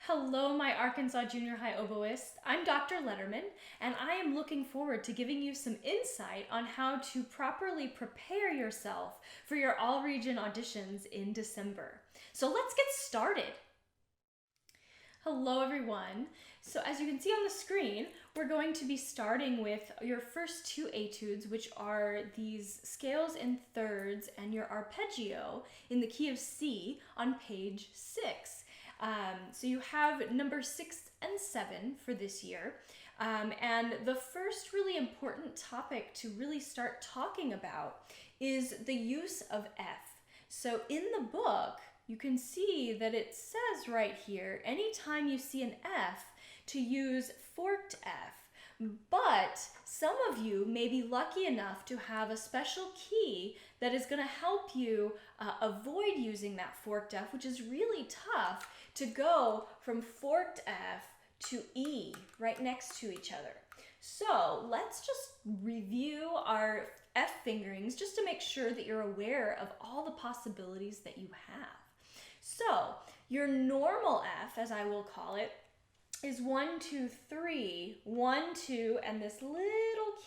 Hello, my Arkansas Junior High oboists. I'm Dr. Leitterman, and I am looking forward to giving you some insight on how to properly prepare yourself for your all-region auditions in December. So let's get started. Hello, everyone. So as you can see on the screen, we're going to be starting with your first two etudes, which are these scales in thirds and your arpeggio in the key of C on page 6. So you have number 6 and 7 for this year. And the first really important topic to really start talking about is the use of F. So in the book, you can see that it says right here, anytime you see an F, to use forked F. But some of you may be lucky enough to have a special key that is going to help you avoid using that forked F, which is really tough to go from forked F to E right next to each other. So let's just review our F fingerings just to make sure that you're aware of all the possibilities that you have. So your normal F, as I will call it, is 1, 2, 3, 1, 2, and this little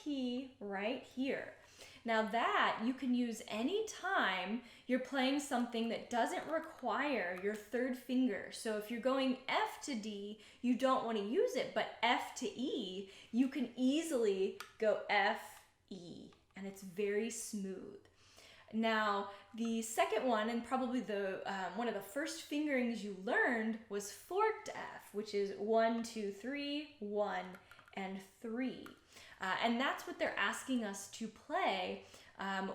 key right here. Now that you can use any time you're playing something that doesn't require your third finger. So if you're going F to D, you don't want to use it, but F to E, you can easily go F, E, and it's very smooth. Now, the second one, and probably the one of the first fingerings you learned, was forked F, which is 1, 2, 3, 1, and 3. And that's what they're asking us to play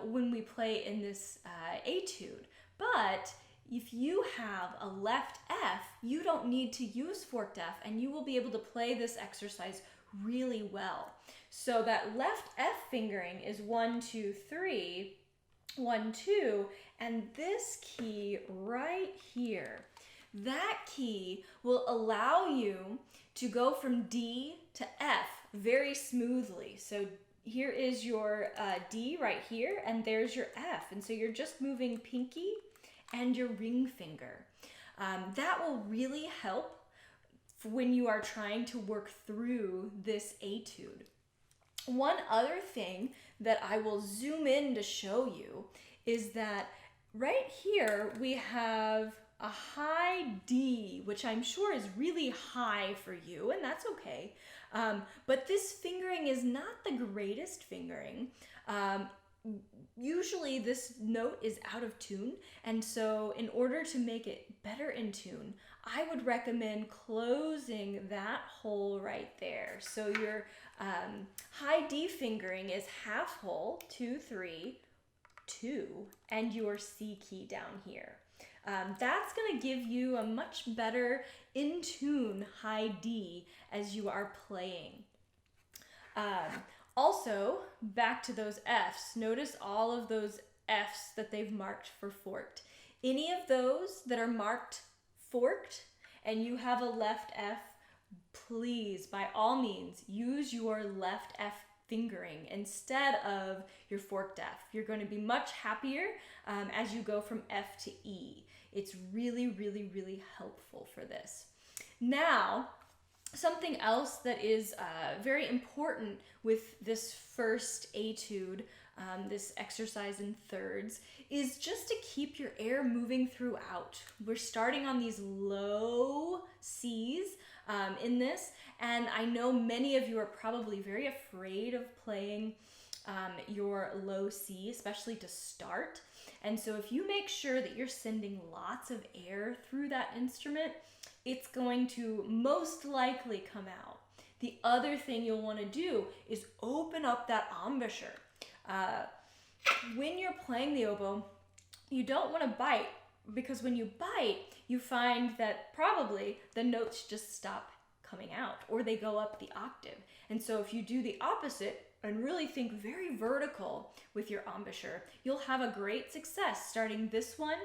when we play in this etude. But if you have a left F, you don't need to use forked F, and you will be able to play this exercise really well. So that left F fingering is 1, 2, 3, 1, 2, and this key right here, that key will allow you to go from D to F very smoothly. So here is your D right here, and there's your F. And so you're just moving pinky and your ring finger. That will really help when you are trying to work through this etude. One other thing that I will zoom in to show you is that right here we have a high D, which I'm sure is really high for you, and that's okay. But this fingering is not the greatest fingering. Usually this note is out of tune, and so in order to make it better in tune, I would recommend closing that hole right there. So your high D fingering is half hole, 2, 3, 2, and your C key down here. That's going to give you a much better in tune high D as you are playing. Also, back to those Fs, notice all of those Fs that they've marked for forked. Any of those that are marked forked and you have a left F, please, by all means, use your left F fingering instead of your forked F. You're going to be much happier as you go from F to E. It's really, really, really helpful for this. Now, something else that is very important with this first etude, this exercise in thirds, is just to keep your air moving throughout. We're starting on these low C's in this, and I know many of you are probably very afraid of playing your low C, especially to start. And so if you make sure that you're sending lots of air through that instrument, it's going to most likely come out. The other thing you'll want to do is open up that embouchure. When you're playing the oboe, you don't want to bite, because when you bite, you find that probably the notes just stop coming out, or they go up the octave. And so if you do the opposite and really think very vertical with your embouchure, you'll have a great success starting this one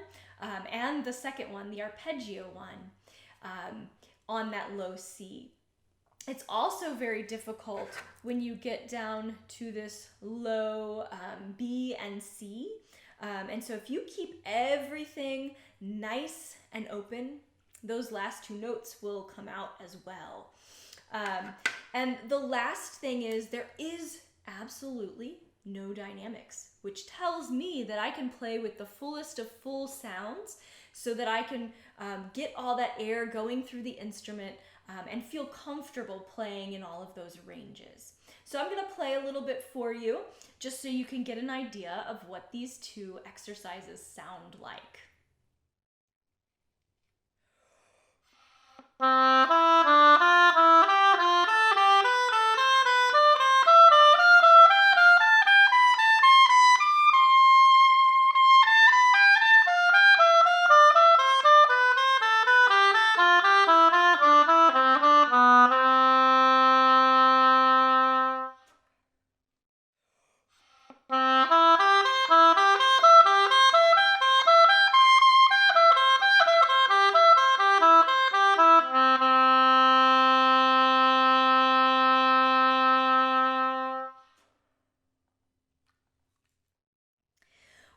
and the second one, the arpeggio one, on that low C. It's also very difficult when you get down to this low B and C. And so if you keep everything nice and open, those last two notes will come out as well. And the last thing is there is absolutely no dynamics, which tells me that I can play with the fullest of full sounds so that I can get all that air going through the instrument and feel comfortable playing in all of those ranges. So I'm going to play a little bit for you just so you can get an idea of what these two exercises sound like.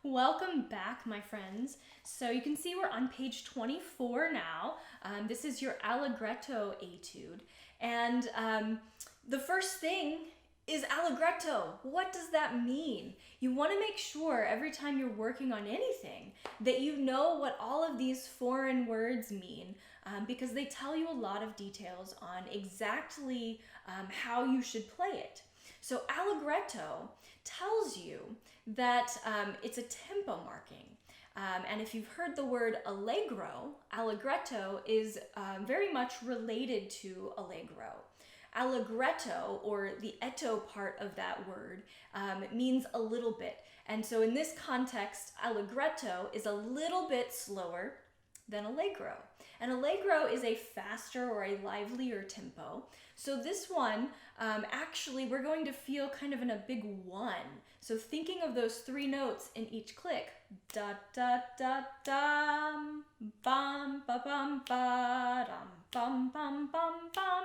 Welcome back, my friends. So you can see we're on page 24 now. This is your Allegretto etude. And the first thing is Allegretto. What does that mean? You want to make sure every time you're working on anything that you know what all of these foreign words mean, because they tell you a lot of details on exactly how you should play it. So Allegretto tells you that it's a tempo marking. And if you've heard the word allegro, Allegretto is very much related to allegro. Allegretto, or the etto part of that word, means a little bit. And so in this context, Allegretto is a little bit slower than allegro. And allegro is a faster or a livelier tempo. So this one, actually, we're going to feel kind of in a big one. So thinking of those three notes in each click, da da da dum, bum ba bum ba dum, bum bum bum bum.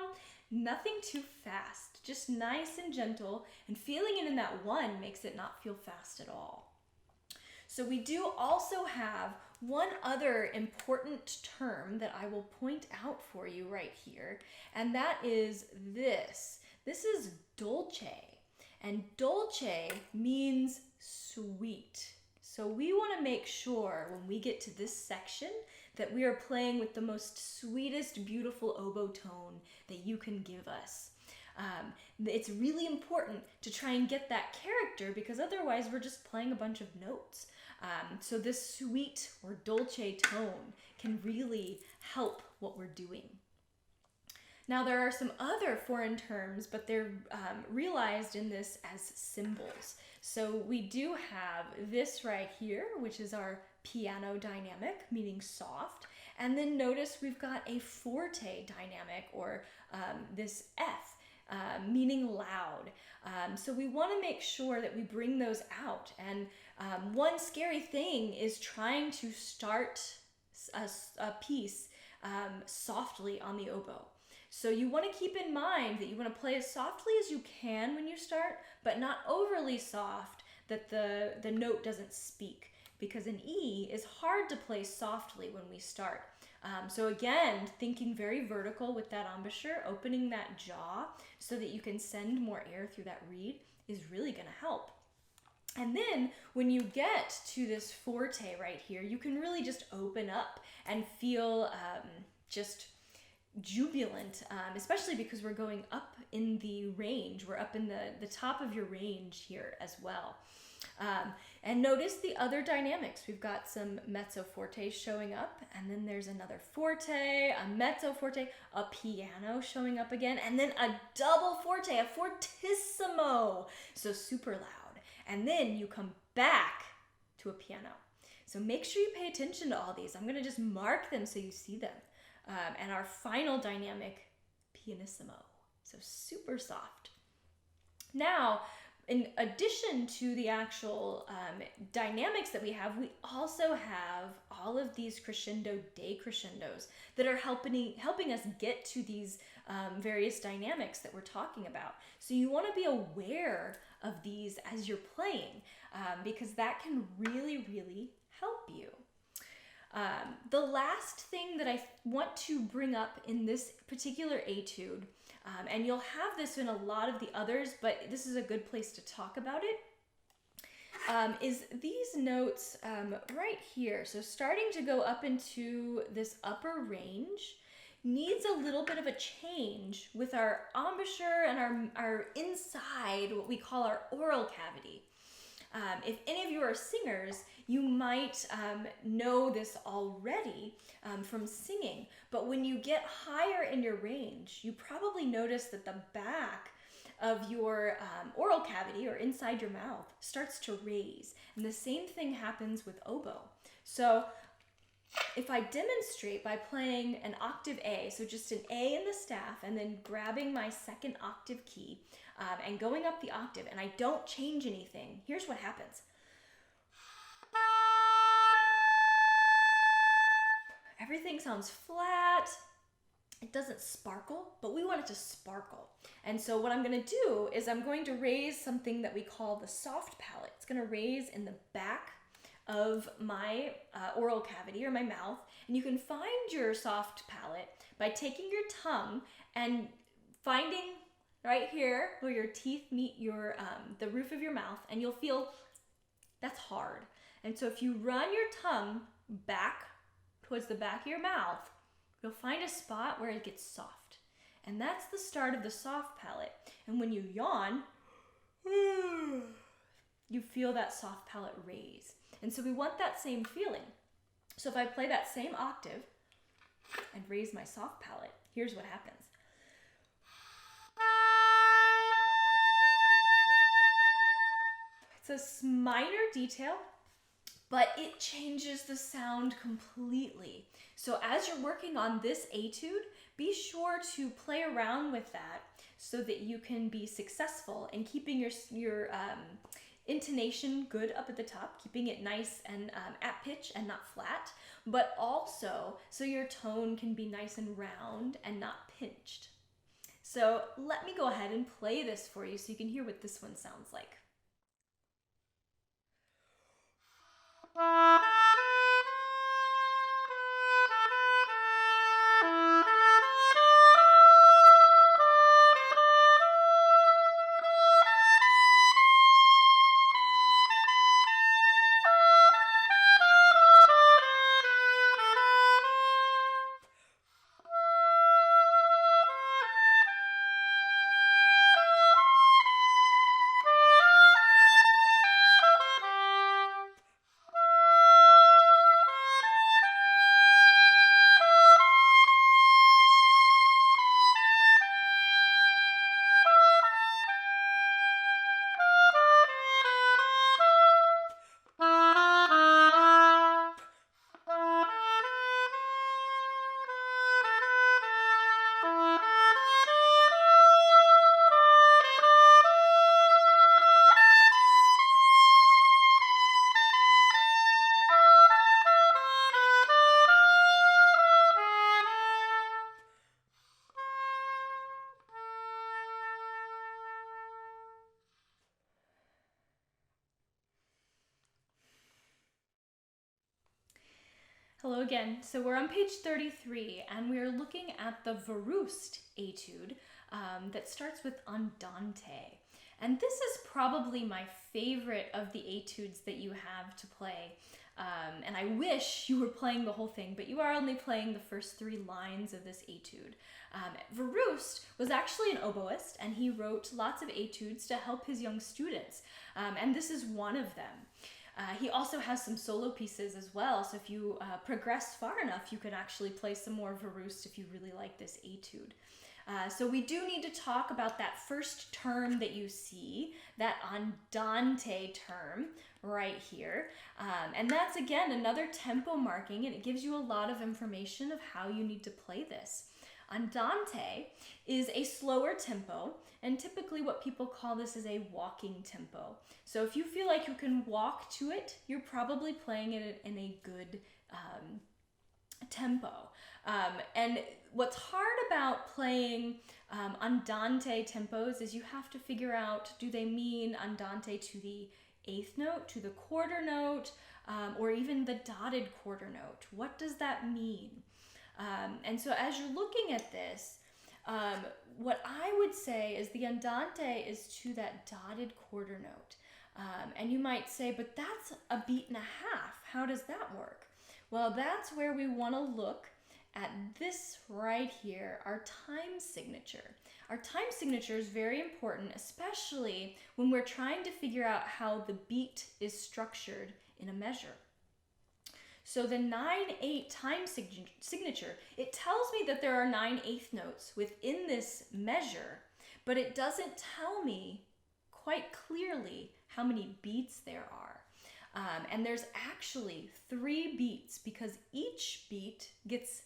Nothing too fast, just nice and gentle, and feeling it in that one makes it not feel fast at all. So we do also have one other important term that I will point out for you right here, and that is this. This is dolce, and dolce means sweet. So we want to make sure when we get to this section that we are playing with the most sweetest, beautiful oboe tone that you can give us. It's really important to try and get that character, because otherwise we're just playing a bunch of notes. So this sweet or dolce tone can really help what we're doing. Now there are some other foreign terms, but they're realized in this as symbols. So we do have this right here, which is our piano dynamic, meaning soft. And then notice we've got a forte dynamic, or this F, meaning loud. So we want to make sure that we bring those out. And one scary thing is trying to start a piece softly on the oboe. So you want to keep in mind that you want to play as softly as you can when you start, but not overly soft that the note doesn't speak, because an E is hard to play softly when we start. So again, thinking very vertical with that embouchure, opening that jaw so that you can send more air through that reed is really going to help. And then when you get to this forte right here, you can really just open up and feel just jubilant, especially because we're going up in the range. We're up in the top of your range here as well. And notice the other dynamics. We've got some mezzo forte showing up, and then there's another forte, a mezzo forte, a piano showing up again, and then a double forte, a fortissimo, so super loud. And then you come back to a piano. So make sure you pay attention to all these. I'm going to just mark them so you see them. And our final dynamic, pianissimo, so super soft. Now, in addition to the actual dynamics that we have, we also have all of these crescendo decrescendos that are helping us get to these various dynamics that we're talking about. So you want to be aware of these as you're playing, because that can really, really help you. The last thing that I want to bring up in this particular etude, and you'll have this in a lot of the others, but this is a good place to talk about it, is these notes right here. So starting to go up into this upper range needs a little bit of a change with our embouchure and our inside, what we call our oral cavity. If any of you are singers, you might know this already from singing, but when you get higher in your range, you probably notice that the back of your oral cavity or inside your mouth starts to raise. And the same thing happens with oboe. So if I demonstrate by playing an octave A, so just an A in the staff and then grabbing my second octave key and going up the octave, and I don't change anything, here's what happens. Everything sounds flat. It doesn't sparkle, but we want it to sparkle. And so what I'm going to do is I'm going to raise something that we call the soft palate. It's going to raise in the back of my oral cavity or my mouth. And you can find your soft palate by taking your tongue and finding right here where your teeth meet your the roof of your mouth, and you'll feel that's hard. And so if you run your tongue back towards the back of your mouth, you'll find a spot where it gets soft. And that's the start of the soft palate. And when you yawn, you feel that soft palate raise. And so we want that same feeling. So if I play that same octave and raise my soft palate, here's what happens. It's a minor detail, but it changes the sound completely. So as you're working on this etude, be sure to play around with that so that you can be successful in keeping your intonation good up at the top, keeping it nice and at pitch and not flat, but also so your tone can be nice and round and not pinched. So let me go ahead and play this for you so you can hear what this one sounds like. Hello again. So we're on page 33 and we're looking at the Verroust etude that starts with Andante. And this is probably my favorite of the etudes that you have to play. And I wish you were playing the whole thing, but you are only playing the first 3 lines of this etude. Verroust was actually an oboist, and he wrote lots of etudes to help his young students. And this is one of them. He also has some solo pieces as well, so if you progress far enough, you can actually play some more Verroust if you really like this etude. So we do need to talk about that first term that you see, that Andante term right here. And that's, again, another tempo marking, and it gives you a lot of information of how you need to play this. Andante is a slower tempo, and typically what people call this is a walking tempo. So if you feel like you can walk to it, you're probably playing it in a good tempo. And what's hard about playing Andante tempos is you have to figure out, do they mean Andante to the 8th note, to the quarter note, or even the dotted quarter note. What does that mean? And so as you're looking at this, what I would say is the Andante is to that dotted quarter note. And you might say, but that's a beat and a half. How does that work? Well, that's where we want to look at this right here, our time signature. Our time signature is very important, especially when we're trying to figure out how the beat is structured in a measure. So the 9/8 time signature, it tells me that there are 9/8 notes within this measure, but it doesn't tell me quite clearly how many beats there are. And there's actually 3 beats because each beat gets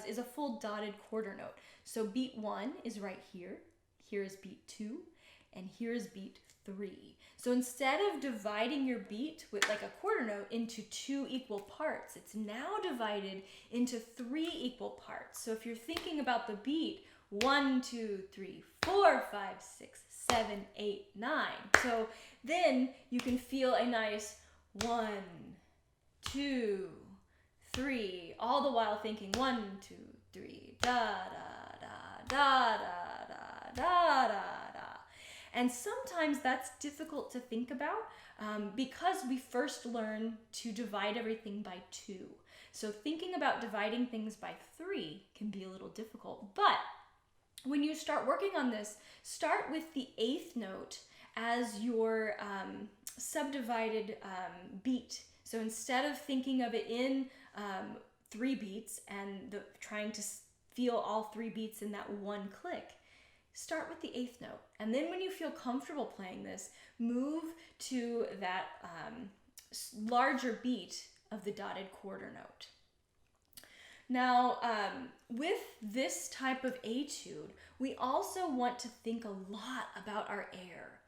is a full dotted quarter note. So beat 1 is right here, here is beat 2, and here is beat 3. So instead of dividing your beat with like a quarter note into 2 equal parts, it's now divided into 3 equal parts. So if you're thinking about the beat, 1, 2, 3, 4, 5, 6, 7, 8, 9. So then you can feel a nice 1, 2, 3, all the while thinking 1, 2, 3, da da da da da da da da da. And sometimes that's difficult to think about because we first learn to divide everything by 2. So thinking about dividing things by 3 can be a little difficult. But when you start working on this, start with the 8th note as your subdivided beat. So instead of thinking of it in 3 beats and trying to feel all 3 beats in that one click, start with the 8th note. And then when you feel comfortable playing this, move to that larger beat of the dotted quarter note. Now, with this type of etude, we also want to think a lot about our air.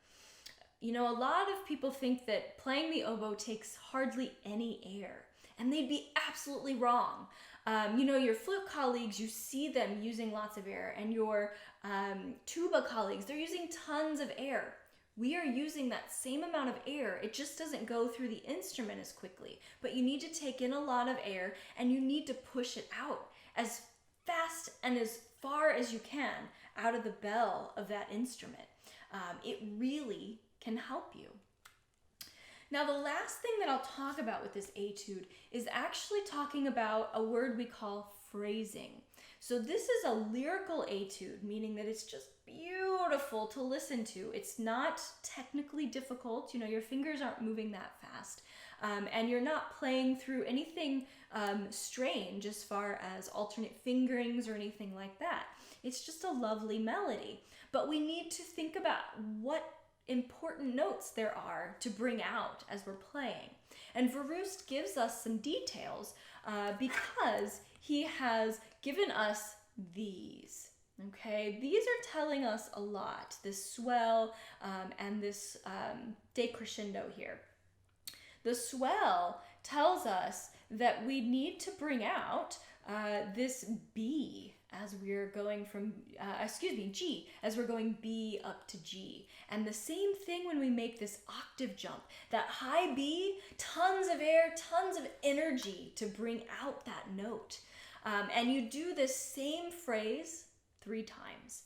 You know, a lot of people think that playing the oboe takes hardly any air, and they'd be absolutely wrong. You know, your flute colleagues, you see them using lots of air, and your tuba colleagues, they're using tons of air. We are using that same amount of air. It just doesn't go through the instrument as quickly, but you need to take in a lot of air, and you need to push it out as fast and as far as you can out of the bell of that instrument. It really can help you. Now, the last thing that I'll talk about with this etude is actually talking about a word we call phrasing. So this is a lyrical etude, meaning that it's just beautiful to listen to. It's not technically difficult. You know, your fingers aren't moving that fast. And you're not playing through anything strange as far as alternate fingerings or anything like that. It's just a lovely melody. But we need to think about what important notes there are to bring out as we're playing. And Verroust gives us some details because he has given us these. Okay, these are telling us a lot, this swell and this decrescendo here. The swell tells us that we need to bring out this B as we're going from, G, as we're going B up to G. And the same thing when we make this octave jump. That high B, tons of air, tons of energy to bring out that note. And you do this same phrase 3 times.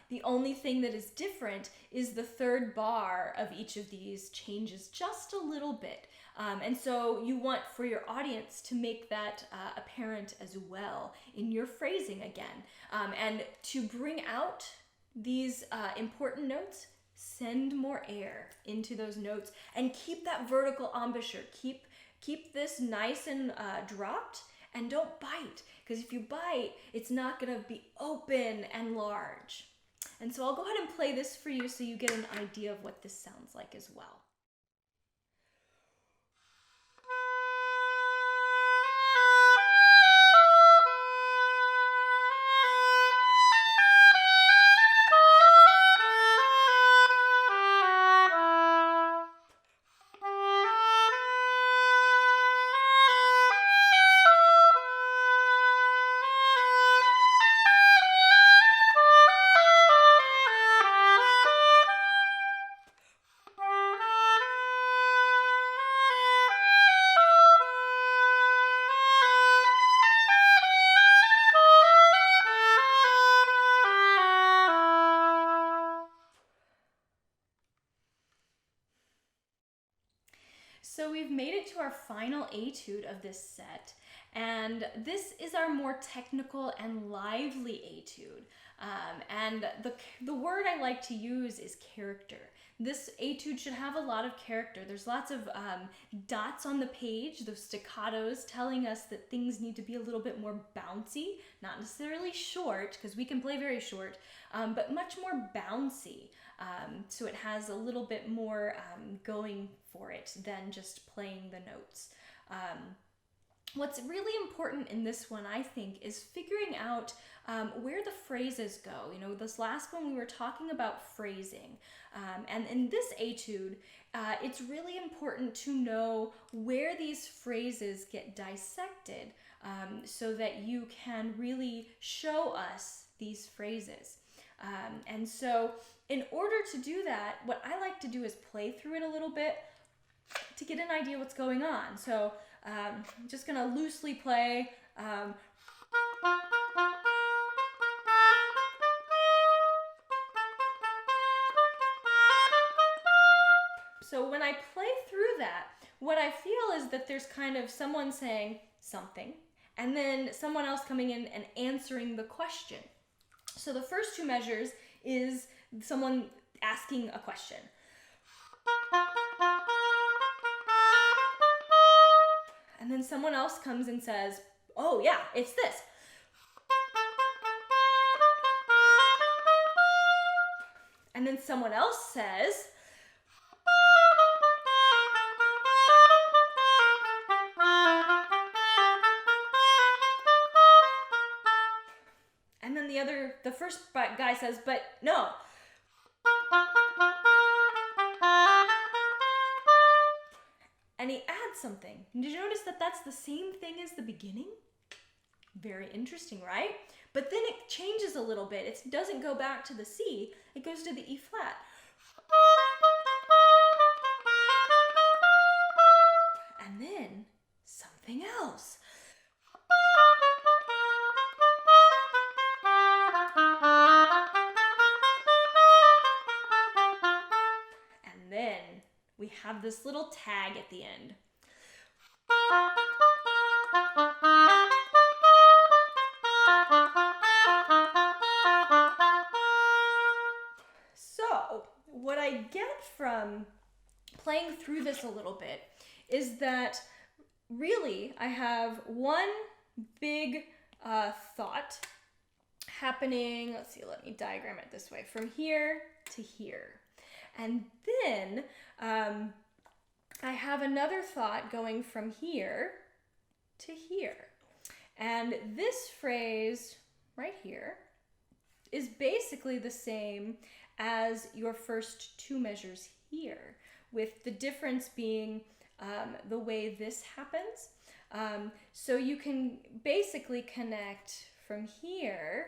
The only thing that is different is the 3rd bar of each of these changes just a little bit. And so you want for your audience to make that apparent as well in your phrasing again. And to bring out these important notes, send more air into those notes and keep that vertical embouchure. Keep this nice and dropped, and don't bite, because if you bite, it's not going to be open and large. And so I'll go ahead and play this for you so you get an idea of what this sounds like as well. we've made it to our final etude of this set, and this is our more technical and lively etude. And the word I like to use is character. This etude should have a lot of character. There's lots of dots on the page, those staccatos telling us that things need to be a little bit more bouncy, not necessarily short, because we can play very short, but much more bouncy. So it has a little bit more going for it than just playing the notes. What's really important in this one, I think, is figuring out where the phrases go. You know, this last one we were talking about phrasing. And in this etude, it's really important to know where these phrases get dissected so that you can really show us these phrases. And so in order to do that, what I like to do is play through it a little bit to get an idea what's going on. So I'm just going to loosely play. So when I play through that, what I feel is that there's kind of someone saying something, and then someone else coming in and answering the question. So the first two measures is someone asking a question. And then someone else comes and says, oh yeah, it's this. And then someone else says, and then the first guy says, but no. And he adds something. Did you notice that that's the same thing as the beginning? Very interesting, right? But then it changes a little bit. It doesn't go back to the C, it goes to the E flat. And then something else. And then we have this little tag at the end. So, what I get from playing through this a little bit is that really I have one big thought happening. Let's see, let me diagram it this way, from here to here. And then I have another thought going from here to here. And this phrase right here is basically the same as your first two measures here, with the difference being the way this happens. So you can basically connect from here,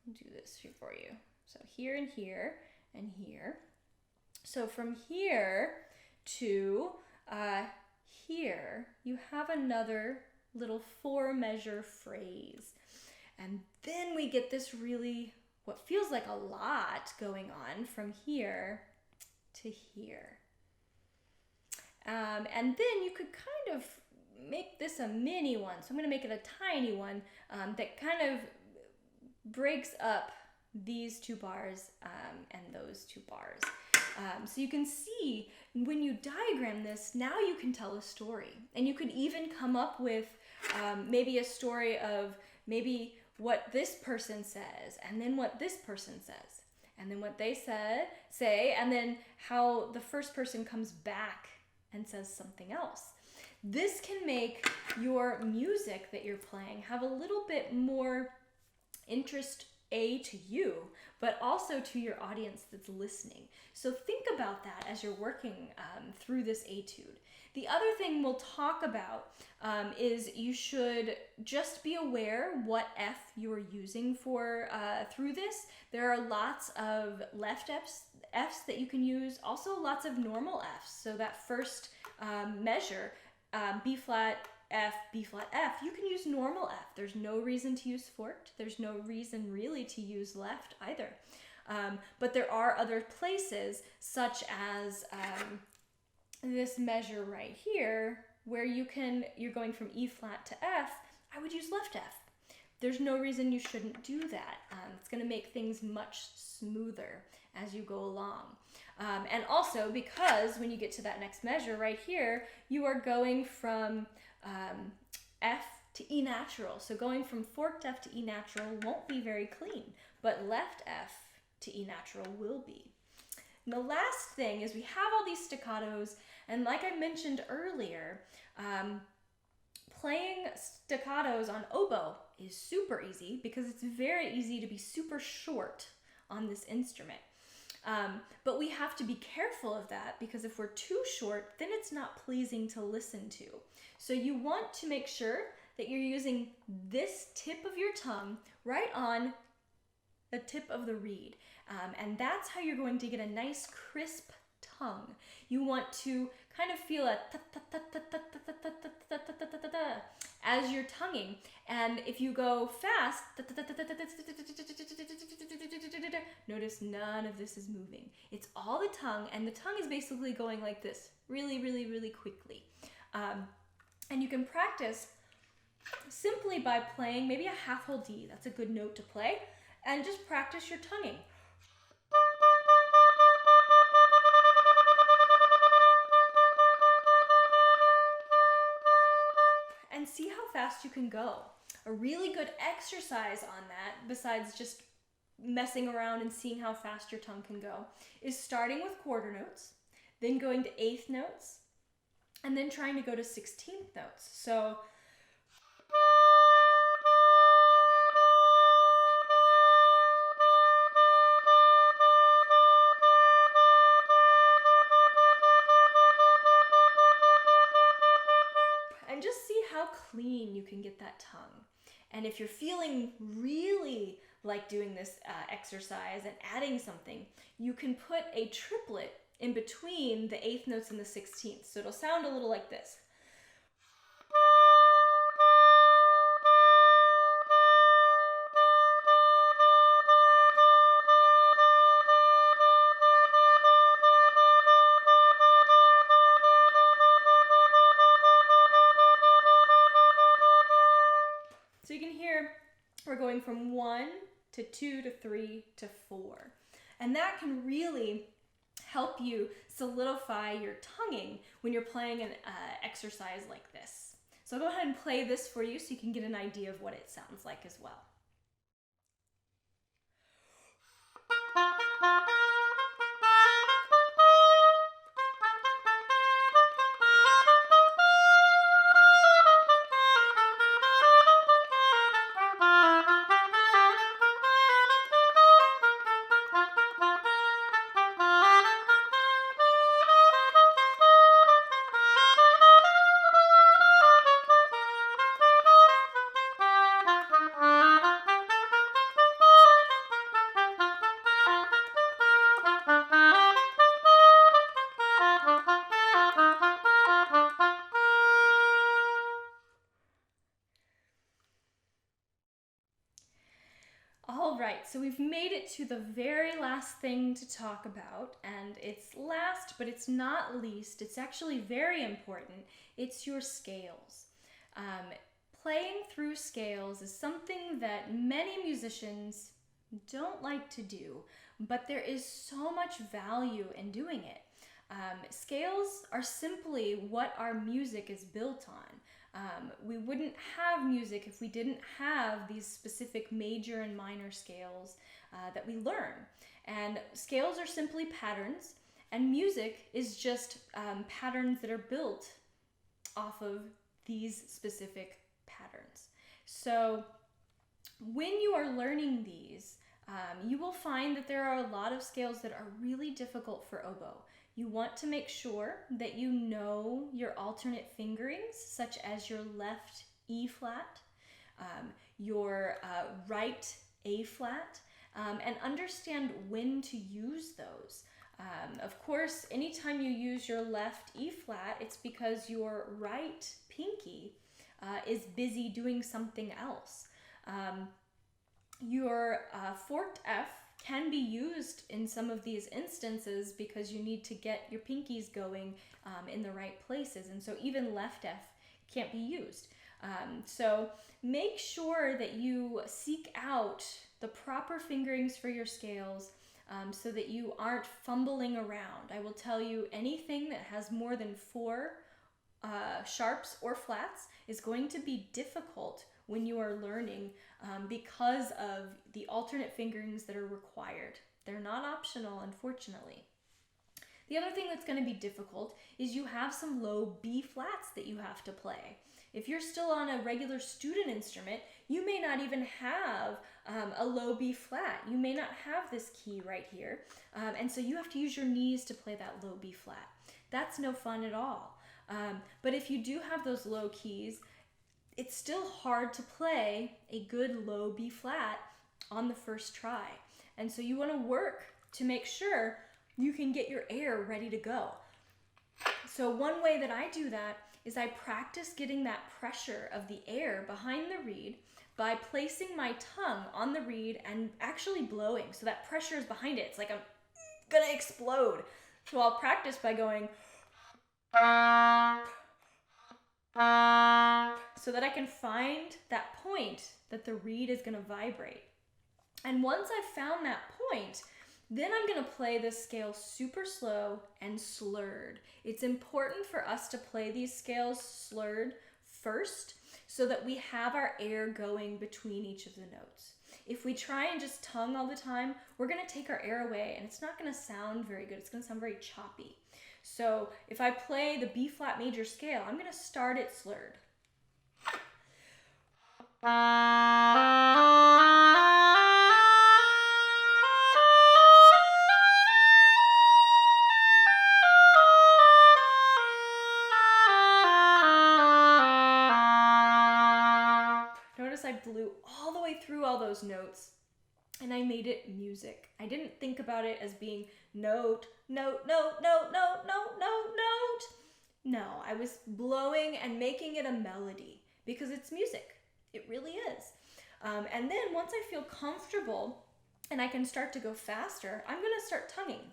I'll do this for you. So here and here and here. So from here to here, you have another little 4-measure phrase. And then we get this really, what feels like a lot going on from here to here. And then you could kind of make this a mini one. So I'm going to make it a tiny one that kind of breaks up these two bars and those two bars. So you can see when you diagram this, now you can tell a story. And you could even come up with maybe a story of maybe what this person says, and then what this person says, and then what they say, and then how the first person comes back and says something else. This can make your music that you're playing have a little bit more interest to you, but also to your audience that's listening. So think about that as you're working through this etude. The other thing we'll talk about is you should just be aware what F you're using for through this. There are lots of left Fs that you can use, also lots of normal Fs. So that first measure, B flat, F, B flat, F, you can use normal F. There's no reason to use forked. There's no reason really to use left either. But there are other places such as this measure right here, where you're going from E flat to F, I would use left F. There's no reason you shouldn't do that. It's going to make things much smoother as you go along. And also because when you get to that next measure right here, you are going from F to E natural. So going from forked F to E natural won't be very clean, but left F to E natural will be. And the last thing is we have all these staccatos, and like I mentioned earlier, playing staccatos on oboe is super easy because it's very easy to be super short on this instrument. But we have to be careful of that because if we're too short, then it's not pleasing to listen to. So you want to make sure that you're using this tip of your tongue right on the tip of the reed. And that's how you're going to get a nice crisp tongue. You want to kind of feel a as you're tonguing. And if you go fast, notice none of this is moving. It's all the tongue, and the tongue is basically going like this, really, really, really quickly. And you can practice simply by playing maybe a half whole D. That's a good note to play. And just practice your tonguing. And see how fast you can go. A really good exercise on that, besides just messing around and seeing how fast your tongue can go, is starting with quarter notes, then going to eighth notes, and then trying to go to 16th notes. So and just see how clean you can get that tongue. And if you're feeling really like doing this exercise and adding something, you can put a triplet in between the eighth notes and the 16th. So it'll sound a little like this. So you can hear we're going from 1 to 2 to 3 to 4. And that can really help you solidify your tonguing when you're playing an exercise like this. So I'll go ahead and play this for you so you can get an idea of what it sounds like as well. All right, so we've made it to the very last thing to talk about, and it's last, but it's not least. It's actually very important. It's your scales. Playing through scales is something that many musicians don't like to do, but there is so much value in doing it. Scales are simply what our music is built on. We wouldn't have music if we didn't have these specific major and minor scales that we learn. And scales are simply patterns, and music is just patterns that are built off of these specific patterns. So when you are learning these, you will find that there are a lot of scales that are really difficult for oboe. You want to make sure that you know your alternate fingerings, such as your left E flat, your right A flat, and understand when to use those. Of course, anytime you use your left E flat, it's because your right pinky is busy doing something else. Your forked F can be used in some of these instances because you need to get your pinkies going in the right places. And so even left F can't be used. So make sure that you seek out the proper fingerings for your scales so that you aren't fumbling around. I will tell you, anything that has more than 4 sharps or flats is going to be difficult when you are learning because of the alternate fingerings that are required. They're not optional, unfortunately. The other thing that's going to be difficult is you have some low B flats that you have to play. If you're still on a regular student instrument, you may not even have a low B flat. You may not have this key right here. And so you have to use your knees to play that low B flat. That's no fun at all. But if you do have those low keys, it's still hard to play a good low B flat on the first try. And so you want to work to make sure you can get your air ready to go. So one way that I do that is I practice getting that pressure of the air behind the reed by placing my tongue on the reed and actually blowing. So that pressure is behind it. It's like I'm gonna explode. So I'll practice by going so that I can find that point that the reed is gonna vibrate. And once I've found that point, then I'm gonna play this scale super slow and slurred. It's important for us to play these scales slurred first so that we have our air going between each of the notes. If we try and just tongue all the time, we're gonna take our air away and it's not gonna sound very good. It's gonna sound very choppy. So if I play the B flat major scale, I'm gonna start it slurred. Notice I blew all the way through all those notes and I made it music. I didn't think about it as being note, note, note, note, note, note, note, note. No, I was blowing and making it a melody because it's music. It really is. And then once I feel comfortable and I can start to go faster, I'm gonna start tonguing,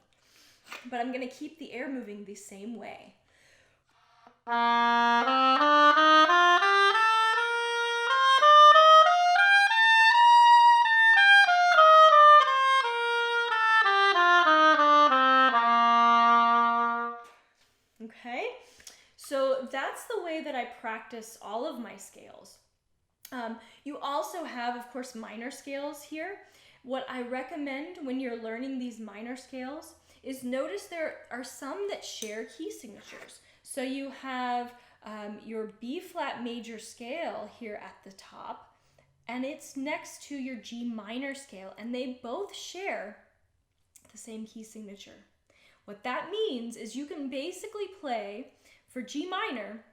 but I'm gonna keep the air moving the same way. Okay, so that's the way that I practice all of my scales. You also have, of course, minor scales here. What I recommend when you're learning these minor scales is notice there are some that share key signatures. So you have your B flat major scale here at the top, and it's next to your G minor scale, and they both share the same key signature. What that means is you can basically play for G minor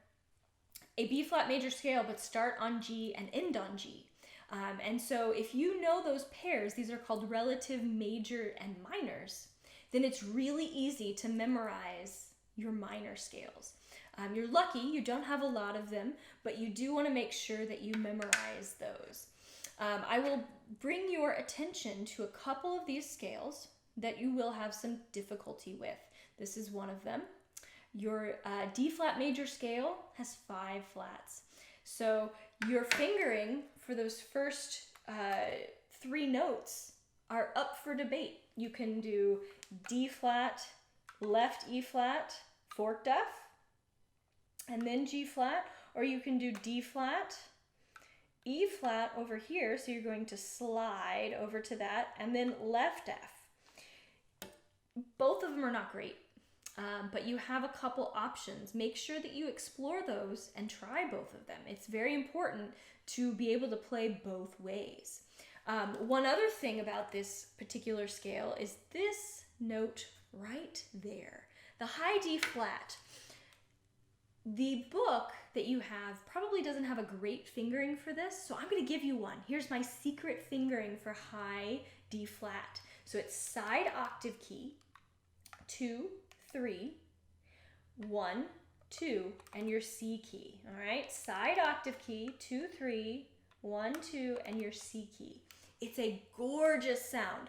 a B flat major scale, but start on G and end on G. And so if you know those pairs, these are called relative major and minors, then it's really easy to memorize your minor scales. You're lucky you don't have a lot of them, but you do want to make sure that you memorize those. I will bring your attention to a couple of these scales that you will have some difficulty with. This is one of them. Your D flat major scale has 5 flats. So your fingering for those first 3 notes are up for debate. You can do D flat, left E flat, forked F, and then G flat, or you can do D flat, E flat over here, so you're going to slide over to that, and then left F. Both of them are not great. But you have a couple options. Make sure that you explore those and try both of them. It's very important to be able to play both ways. One other thing about this particular scale is this note right there, the high D flat. The book that you have probably doesn't have a great fingering for this, so I'm going to give you one. Here's my secret fingering for high D flat. So it's side octave key, 2, 3, 1, 2, and your C key. All right, side octave key, 2, 3, 1, 2, and your C key. It's a gorgeous sound.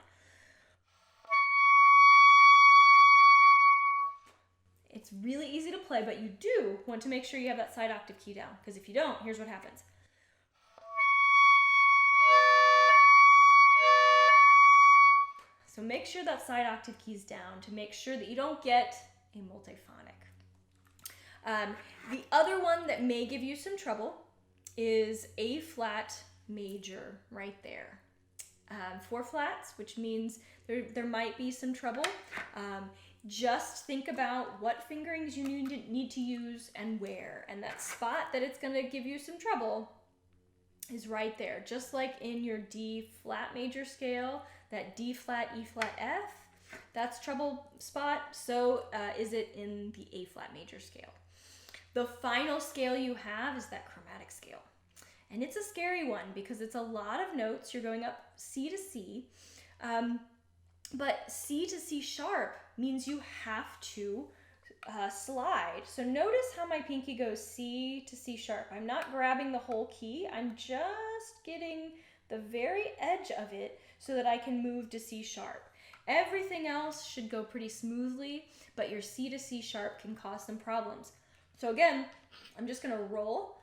It's really easy to play, but you do want to make sure you have that side octave key down, because if you don't, here's what happens. So make sure that side octave key's down to make sure that you don't get a multiphonic. The other one that may give you some trouble is A flat major right there. 4 flats, which means there might be some trouble. Just think about what fingerings you need to use and where. And that spot that it's going to give you some trouble is right there. Just like in your D flat major scale, that D flat, E flat, F, that's trouble spot. So is it in the A flat major scale. The final scale you have is that chromatic scale. And it's a scary one because it's a lot of notes. You're going up C to C. But C to C sharp means you have to slide. So notice how my pinky goes C to C sharp. I'm not grabbing the whole key. I'm just getting the very edge of it so that I can move to C sharp. Everything else should go pretty smoothly, but your C to C sharp can cause some problems. So again, I'm just going to roll.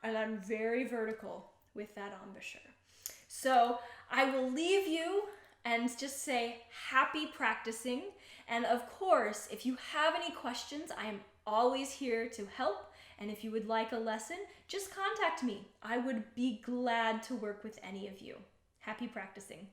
And I'm very vertical with that embouchure. So I will leave you and just say happy practicing. And of course, if you have any questions, I am always here to help. And if you would like a lesson, just contact me. I would be glad to work with any of you. Happy practicing.